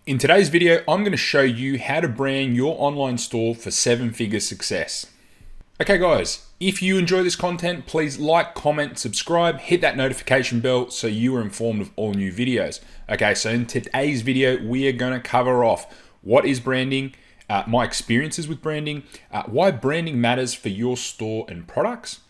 In today's video, I'm going to show you how to brand your online store for 7-figure success. Okay guys, if you enjoy this content, please like, comment, subscribe, hit that notification bell so you are informed of all new videos. Okay, so in today's video, we are going to cover off what is branding, my experiences with branding, why branding matters for your store and products,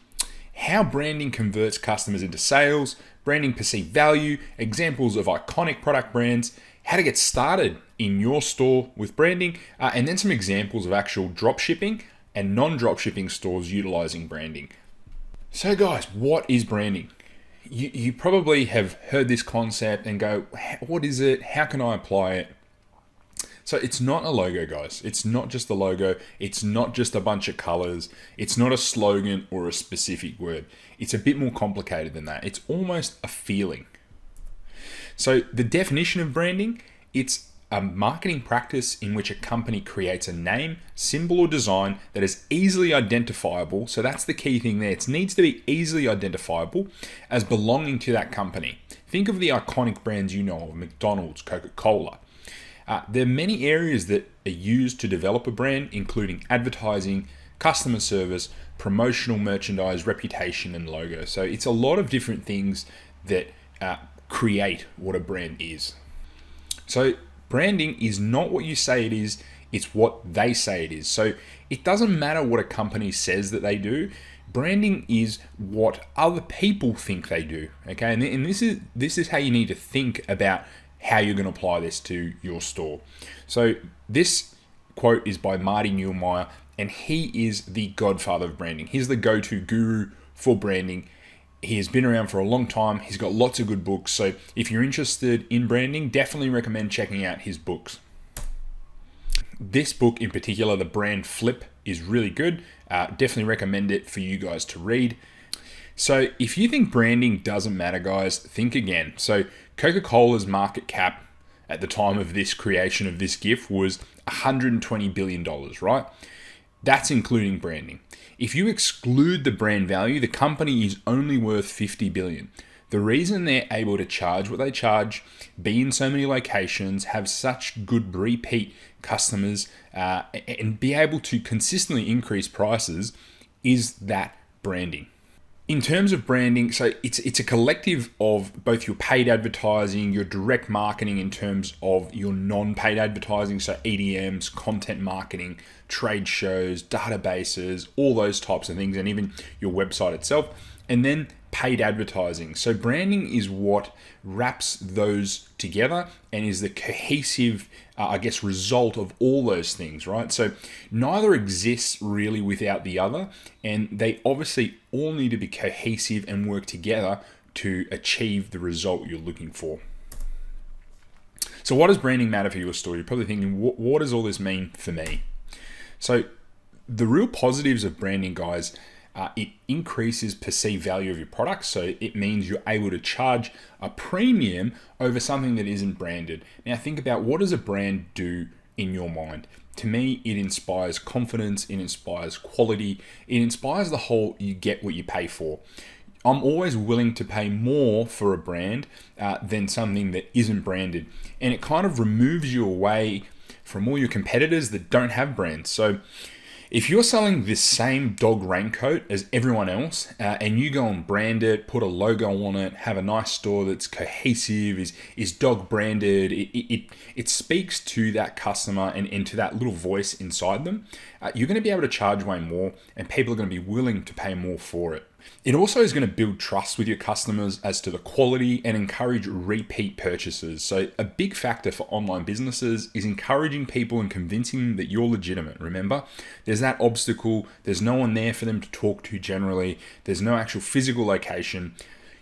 how branding converts customers into sales, branding perceived value, examples of iconic product brands, how to get started in your store with branding, and then some examples of actual dropshipping and non-dropshipping stores utilizing branding. So guys, what is branding? You probably have heard this concept and go, what is it? How can I apply it? So it's not a logo, guys. It's not just a logo. It's not just a bunch of colors. It's not a slogan or a specific word. It's a bit more complicated than that. It's almost a feeling. So the definition of branding, it's a marketing practice in which a company creates a name, symbol, or design that is easily identifiable. So that's the key thing there. It needs to be easily identifiable as belonging to that company. Think of the iconic brands you know of, McDonald's, Coca-Cola. There are many areas that are used to develop a brand, including advertising, customer service, promotional merchandise, reputation, and logo. So it's a lot of different things that create what a brand is. So branding is not what you say it is, it's what they say it is. So it doesn't matter what a company says that they do. Branding is what other people think they do. Okay, and this is how you need to think about how you're going to apply this to your store. So this quote is by Marty Neumeier, and he is the godfather of branding. He's the go-to guru for branding. He has been around for a long time. He's got lots of good books. So if you're interested in branding, definitely recommend checking out his books. This book in particular, The Brand Flip, is really good. Definitely recommend it for you guys to read. So if you think branding doesn't matter, guys, think again. So Coca-Cola's market cap at the time of this creation of this GIF was $120 billion, right? That's including branding. If you exclude the brand value, the company is only worth $50 billion. The reason they're able to charge what they charge, be in so many locations, have such good repeat customers, and be able to consistently increase prices is that branding. In terms of branding, so it's a collective of both your paid advertising, your direct marketing in terms of your non-paid advertising, so EDMs, content marketing, trade shows, databases, all those types of things, and even your website itself, and then paid advertising. So branding is what wraps those together and is the cohesive, result of all those things, right? So neither exists really without the other, and they obviously all need to be cohesive and work together to achieve the result you're looking for. So what does branding matter for your store? You're probably thinking, what does all this mean for me? So the real positives of branding, guys, it increases perceived value of your product. So it means you're able to charge a premium over something that isn't branded. Now think about, what does a brand do in your mind? To me, it inspires confidence, it inspires quality, it inspires the whole you get what you pay for. I'm always willing to pay more for a brand than something that isn't branded. And it kind of removes you away from all your competitors that don't have brands. So if you're selling this same dog raincoat as everyone else, and you go and brand it, put a logo on it, have a nice store that's cohesive, is dog branded, it speaks to that customer and to that little voice inside them, you're going to be able to charge way more, and people are going to be willing to pay more for it. It also is going to build trust with your customers as to the quality and encourage repeat purchases. So a big factor for online businesses is encouraging people and convincing them that you're legitimate. Remember, there's that obstacle. There's no one there for them to talk to generally. There's no actual physical location.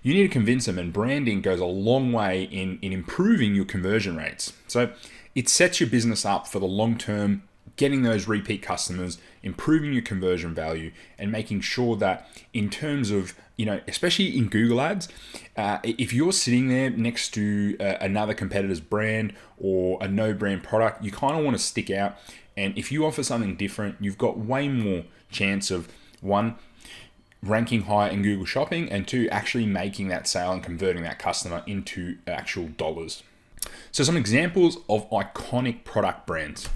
You need to convince them, and branding goes a long way in improving your conversion rates. So it sets your business up for the long term, getting those repeat customers, improving your conversion value, and making sure that in terms of, especially in Google ads, if you're sitting there next to another competitor's brand or a no brand product, you kind of want to stick out. And if you offer something different, you've got way more chance of, one, ranking high in Google Shopping, and two, actually making that sale and converting that customer into actual dollars. So some examples of iconic product brands.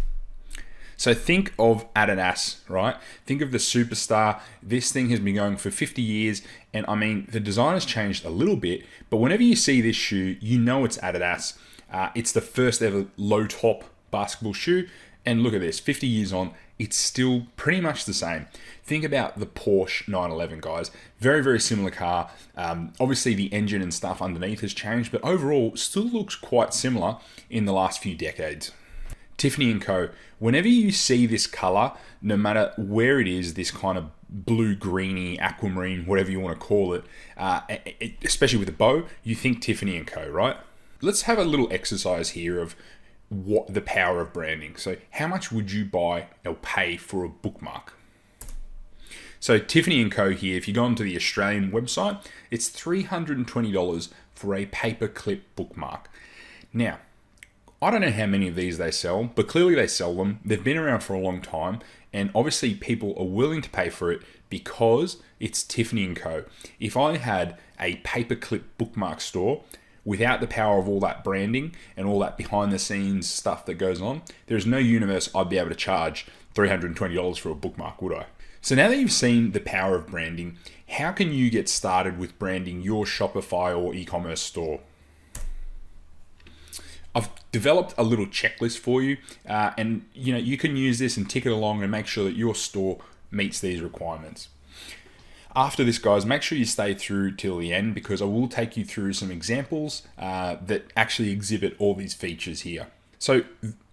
So think of Adidas, right? Think of the superstar. This thing has been going for 50 years. And I mean, the design has changed a little bit, but whenever you see this shoe, you know it's Adidas. It's the first ever low top basketball shoe. And look at this, 50 years on, it's still pretty much the same. Think about the Porsche 911, guys. Very, very similar car. Obviously, the engine and stuff underneath has changed, but overall, still looks quite similar in the last few decades. Tiffany & Co. Whenever you see this color, no matter where it is, this kind of blue, greeny, aquamarine, whatever you want to call it, especially with a bow, you think Tiffany & Co., right? Let's have a little exercise here of what the power of branding. So how much would you buy or pay for a bookmark? So Tiffany & Co. here, if you go onto the Australian website, it's $320 for a paperclip bookmark. Now, I don't know how many of these they sell, but clearly they sell them. They've been around for a long time, and obviously people are willing to pay for it because it's Tiffany & Co. If I had a paperclip bookmark store without the power of all that branding and all that behind the scenes stuff that goes on, there's no universe I'd be able to charge $320 for a bookmark, would I? So now that you've seen the power of branding, how can you get started with branding your Shopify or e-commerce store? I've developed a little checklist for you, and you can use this and tick it along and make sure that your store meets these requirements. After this, guys, make sure you stay through till the end because I will take you through some examples that actually exhibit all these features here. So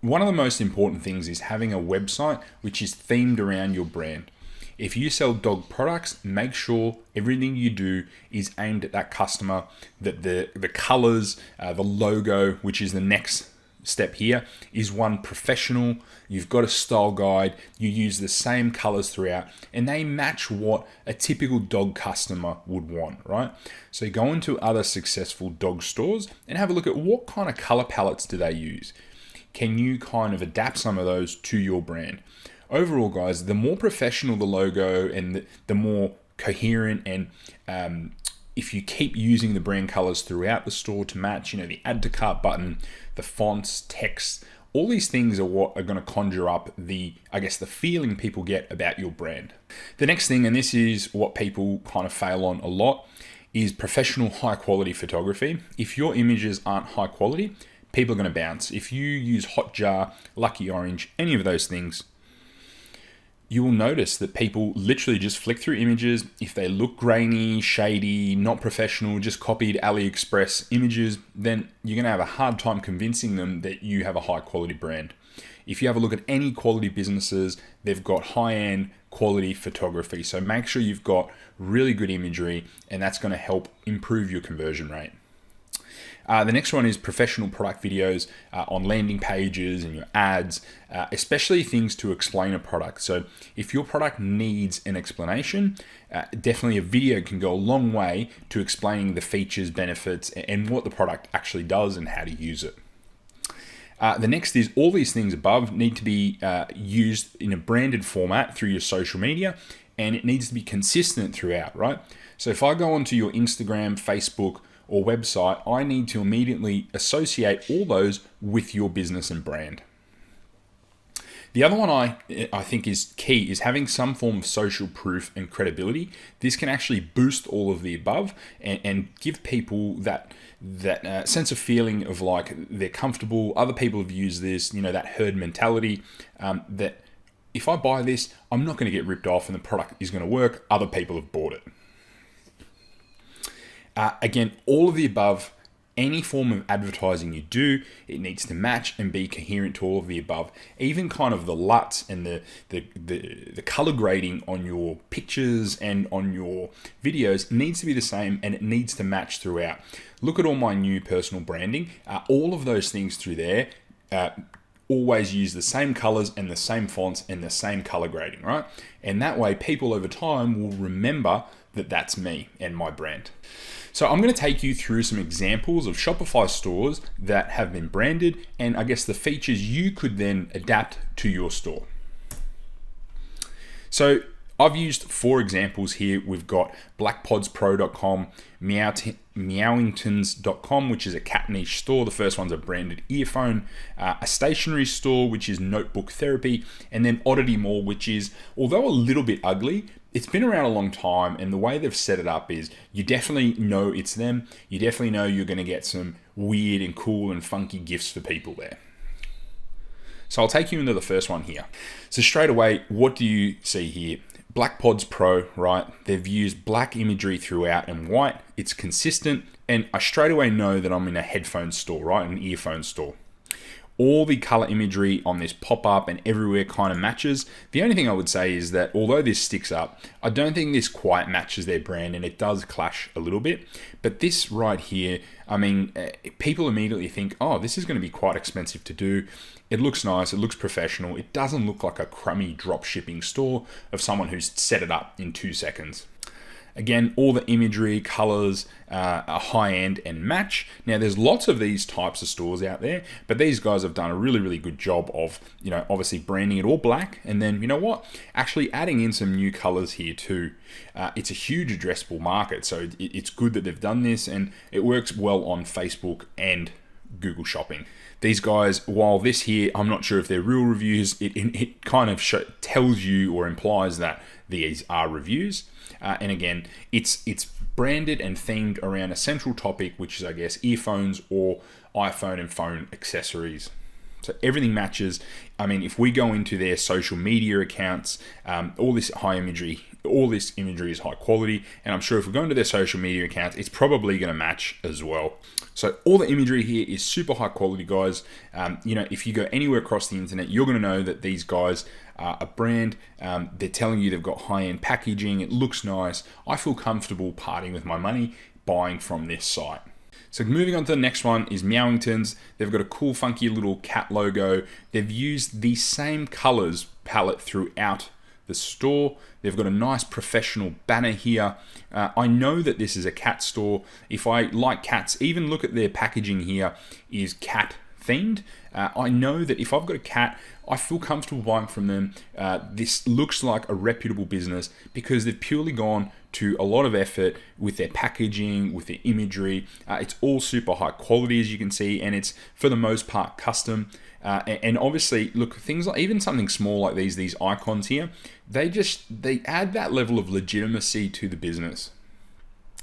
one of the most important things is having a website which is themed around your brand. If you sell dog products, make sure everything you do is aimed at that customer, that the colors, the logo, which is the next step here, is one professional. You've got a style guide, you use the same colors throughout, and they match what a typical dog customer would want, right? So go into other successful dog stores and have a look at what kind of color palettes do they use. Can you kind of adapt some of those to your brand? Overall, guys, the more professional the logo and the more coherent, and if you keep using the brand colors throughout the store to match, the add to cart button, the fonts, text, all these things are what are going to conjure up the feeling people get about your brand. The next thing, and this is what people kind of fail on a lot, is professional high quality photography. If your images aren't high quality, people are going to bounce. If you use Hotjar, Lucky Orange, any of those things, you will notice that people literally just flick through images. If they look grainy, shady, not professional, just copied AliExpress images, then you're going to have a hard time convincing them that you have a high quality brand. If you have a look at any quality businesses, they've got high-end quality photography. So make sure you've got really good imagery, and that's going to help improve your conversion rate. The next one is professional product videos on landing pages and your ads, especially things to explain a product. So if your product needs an explanation, definitely a video can go a long way to explaining the features, benefits, and what the product actually does and how to use it. The next is all these things above need to be used in a branded format through your social media, and it needs to be consistent throughout, right? So if I go onto your Instagram, Facebook, or website, I need to immediately associate all those with your business and brand. The other one I think is key is having some form of social proof and credibility. This can actually boost all of the above and give people that sense of feeling of like they're comfortable. Other people have used this, that herd mentality, that if I buy this, I'm not going to get ripped off and the product is going to work. Other people have bought it. Again, all of the above, any form of advertising you do, it needs to match and be coherent to all of the above. Even kind of the LUTs and the color grading on your pictures and on your videos needs to be the same, and it needs to match throughout. Look at all my new personal branding. All of those things through there always use the same colors and the same fonts and the same color grading, right? And that way people over time will remember that that's me and my brand. So I'm going to take you through some examples of Shopify stores that have been branded and I guess the features you could then adapt to your store. So I've used 4 examples here. We've got blackpodspro.com, meowingtons.com, which is a cat niche store. The first one's a branded earphone, a stationery store, which is Notebook Therapy, and then Oddity Mall, which is, although a little bit ugly, it's been around a long time, and the way they've set it up is you definitely know it's them. You definitely know you're going to get some weird and cool and funky gifts for people there. So I'll take you into the first one here. So straight away, what do you see here? Black Pods Pro, right? They've used black imagery throughout and white. It's consistent, and I straight away know that I'm in a headphone store, right? An earphone store. All the color imagery on this pop-up and everywhere kind of matches. The only thing I would say is that although this sticks up, I don't think this quite matches their brand, and it does clash a little bit. But this right here, I mean, people immediately think, oh, this is going to be quite expensive to do. It looks nice, it looks professional. It doesn't look like a crummy drop shipping store of someone who's set it up in 2 seconds. Again, all the imagery, colors are high end and match. Now, there's lots of these types of stores out there, but these guys have done a really, really good job of, obviously branding it all black. And then, you know what? Actually adding in some new colors here too. It's a huge addressable market. So it's good that they've done this, and it works well on Facebook and Google Shopping. These guys, while this here, I'm not sure if they're real reviews, it kind of tells you or implies that these are reviews. And again, it's branded and themed around a central topic, which is, I guess, earphones or iPhone and phone accessories. So everything matches. I mean, if we go into their social media accounts, all this imagery is high quality, and I'm sure if we go into their social media accounts, it's probably going to match as well. So all the imagery here is super high quality, guys. If you go anywhere across the internet, you're going to know that these guys are a brand. They're telling you they've got high-end packaging. It looks nice. I feel comfortable parting with my money buying from this site. So moving on to the next one is Meowingtons. They've got a cool, funky little cat logo. They've used the same colors palette throughout the store. They've got a nice professional banner here. I know that this is a cat store. If I like cats, even look at their packaging here is cat themed. I know that if I've got a cat, I feel comfortable buying from them. This looks like a reputable business because they've purely gone to a lot of effort with their packaging, with their imagery. It's all super high quality, as you can see, and it's for the most part custom. And obviously, look, things like even something small like these icons here, they add that level of legitimacy to the business.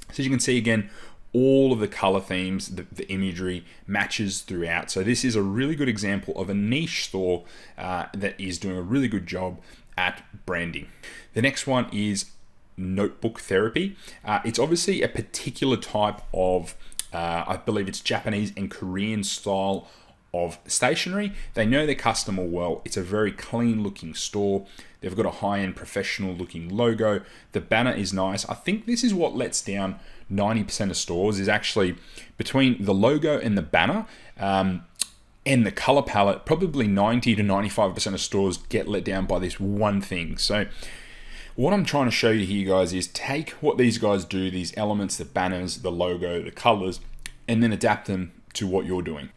So as you can see again, all of the color themes, the imagery matches throughout. So this is a really good example of a niche store that is doing a really good job at branding. The next one is Notebook Therapy. It's obviously a particular type of, I believe it's Japanese and Korean style of stationery. They know their customer well. It's a very clean looking store. They've got a high-end professional looking logo. The banner is nice. I think this is what lets down 90% of stores, is actually between the logo and the banner and the color palette. Probably 90 to 95% of stores get let down by this one thing. So what I'm trying to show you here, guys, is take what these guys do, these elements, the banners, the logo, the colors, and then adapt them to what you're doing.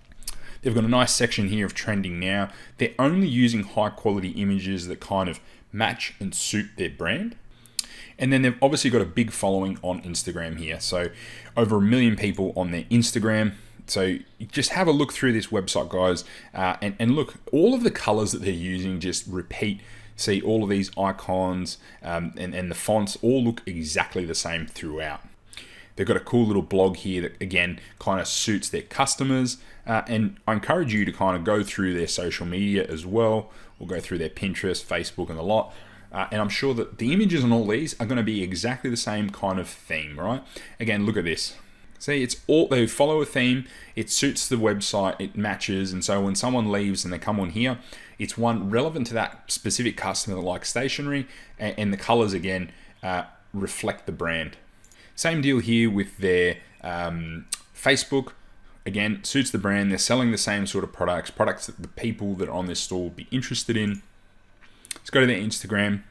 They've got a nice section here of trending now. They're only using high quality images that kind of match and suit their brand. And then they've obviously got a big following on Instagram here. So over 1 million people on their Instagram. So just have a look through this website, guys, and look, all of the colors that they're using just repeat. See all of these icons and the fonts all look exactly the same throughout. They've got a cool little blog here that, again, kind of suits their customers. And I encourage you to kind of go through their social media as well. We'll go through their Pinterest, Facebook, and the lot. And I'm sure that the images on all these are going to be exactly the same kind of theme, right? Again, look at this. See, they follow a theme. It suits the website. It matches. And so when someone leaves and they come on here, it's one relevant to that specific customer that likes stationery. And the colors, again, reflect the brand. Same deal here with their Facebook. Again, suits the brand. They're selling the same sort of products that the people that are on this store will be interested in. Let's go to their Instagram.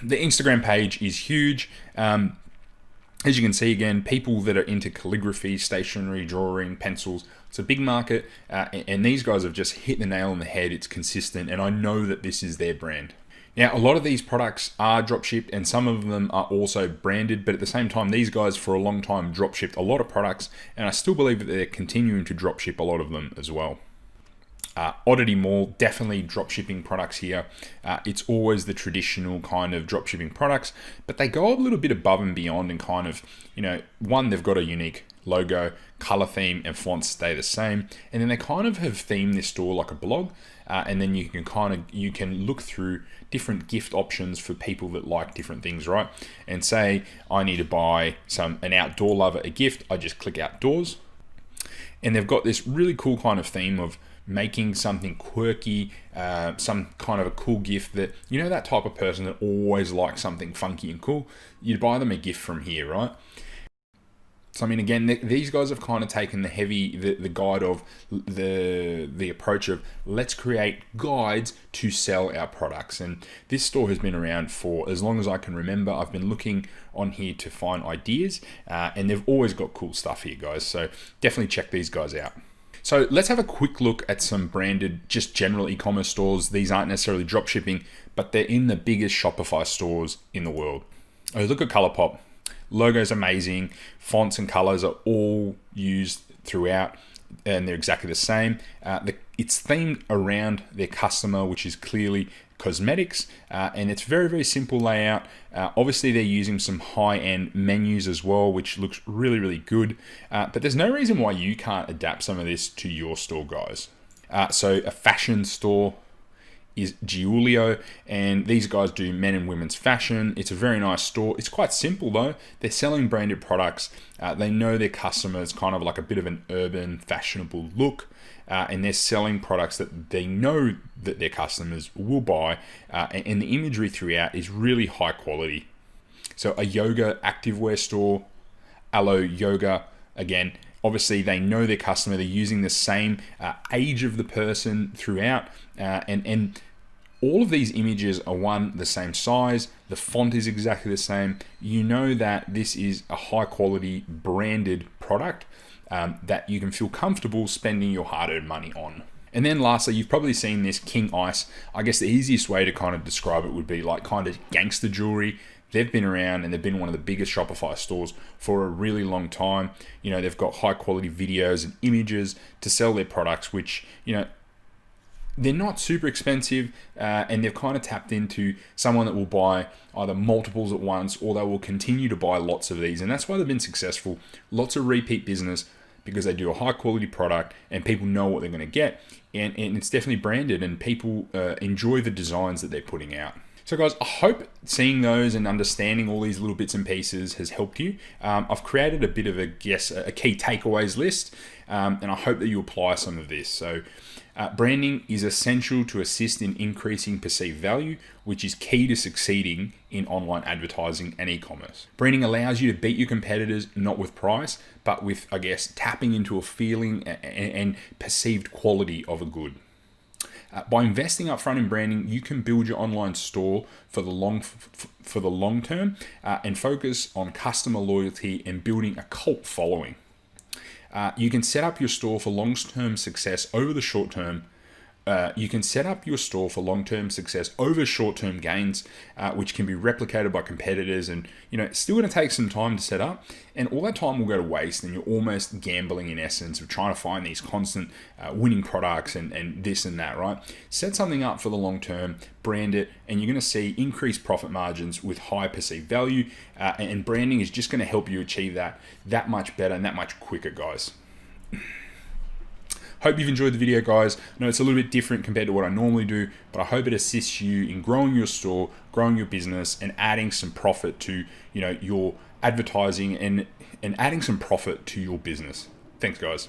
The Instagram page is huge. As you can see, again, people that are into calligraphy, stationery, drawing, pencils, it's a big market. And these guys have just hit the nail on the head. It's consistent. And I know that this is their brand. Now, a lot of these products are dropshipped and some of them are also branded, but at the same time, these guys for a long time dropshipped a lot of products, and I still believe that they're continuing to dropship a lot of them as well. Oddity Mall, definitely dropshipping products here. It's always the traditional kind of dropshipping products, but they go a little bit above and beyond and kind of, one, they've got a unique logo, color theme, and fonts stay the same. And then they kind of have themed this store like a blog. And then you can look through different gift options for people that like different things, right? And say I need to buy an outdoor lover a gift, I just click outdoors. And they've got this really cool kind of theme of making something quirky, some kind of a cool gift that, that type of person that always likes something funky and cool, you buy them a gift from here, right? So, I mean, again, these guys have kind of taken the guide of the approach of let's create guides to sell our products. And this store has been around for as long as I can remember. I've been looking on here to find ideas, and they've always got cool stuff here, guys. So definitely check these guys out. So let's have a quick look at some branded, just general e-commerce stores. These aren't necessarily drop shipping, but they're in the biggest Shopify stores in the world. Oh, look at ColourPop. Logo's amazing. Fonts and colors are all used throughout, and they're exactly the same. It's themed around their customer, which is clearly cosmetics, and it's very, very simple layout. Obviously, they're using some high-end menus as well, which looks really, really good. But there's no reason why you can't adapt some of this to your store, guys. So a fashion store is Giulio, and these guys do men and women's fashion. It's a very nice store. It's quite simple though. They're selling branded products. They know their customers kind of like a bit of an urban, fashionable look, and they're selling products that they know that their customers will buy, and the imagery throughout is really high quality. So a yoga activewear store, Alo Yoga, again, obviously they know their customer. They're using the same age of the person throughout, and all of these images are the same size. The font is exactly the same. You know that this is a high quality branded product that you can feel comfortable spending your hard-earned money on. And then lastly, you've probably seen this King Ice. I guess the easiest way to kind of describe it would be like kind of gangster jewelry. They've been around and they've been one of the biggest Shopify stores for a really long time. They've got high quality videos and images to sell their products, which, they're not super expensive, and they've kind of tapped into someone that will buy either multiples at once, or they will continue to buy lots of these. And that's why they've been successful. Lots of repeat business because they do a high quality product and people know what they're going to get. And it's definitely branded, and people enjoy the designs that they're putting out. So guys, I hope seeing those and understanding all these little bits and pieces has helped you. I've created a bit of a key takeaways list, and I hope that you apply some of this. So branding is essential to assist in increasing perceived value, which is key to succeeding in online advertising and e-commerce. Branding allows you to beat your competitors, not with price, but with, tapping into a feeling and perceived quality of a good. By investing upfront in branding, you can build your online store for the long term and focus on customer loyalty and building a cult following. You can set up your store for long-term success over the short term. You can set up your store for long-term success over short-term gains, which can be replicated by competitors, and it's still going to take some time to set up, and all that time will go to waste, and you're almost gambling in essence of trying to find these constant winning products and this and that, right? Set something up for the long term, brand it, and you're going to see increased profit margins with high perceived value, and branding is just going to help you achieve that much better and that much quicker, guys. Hope you've enjoyed the video, guys. I know it's a little bit different compared to what I normally do, but I hope it assists you in growing your store, growing your business, and adding some profit to your advertising and adding some profit to your business. Thanks, guys.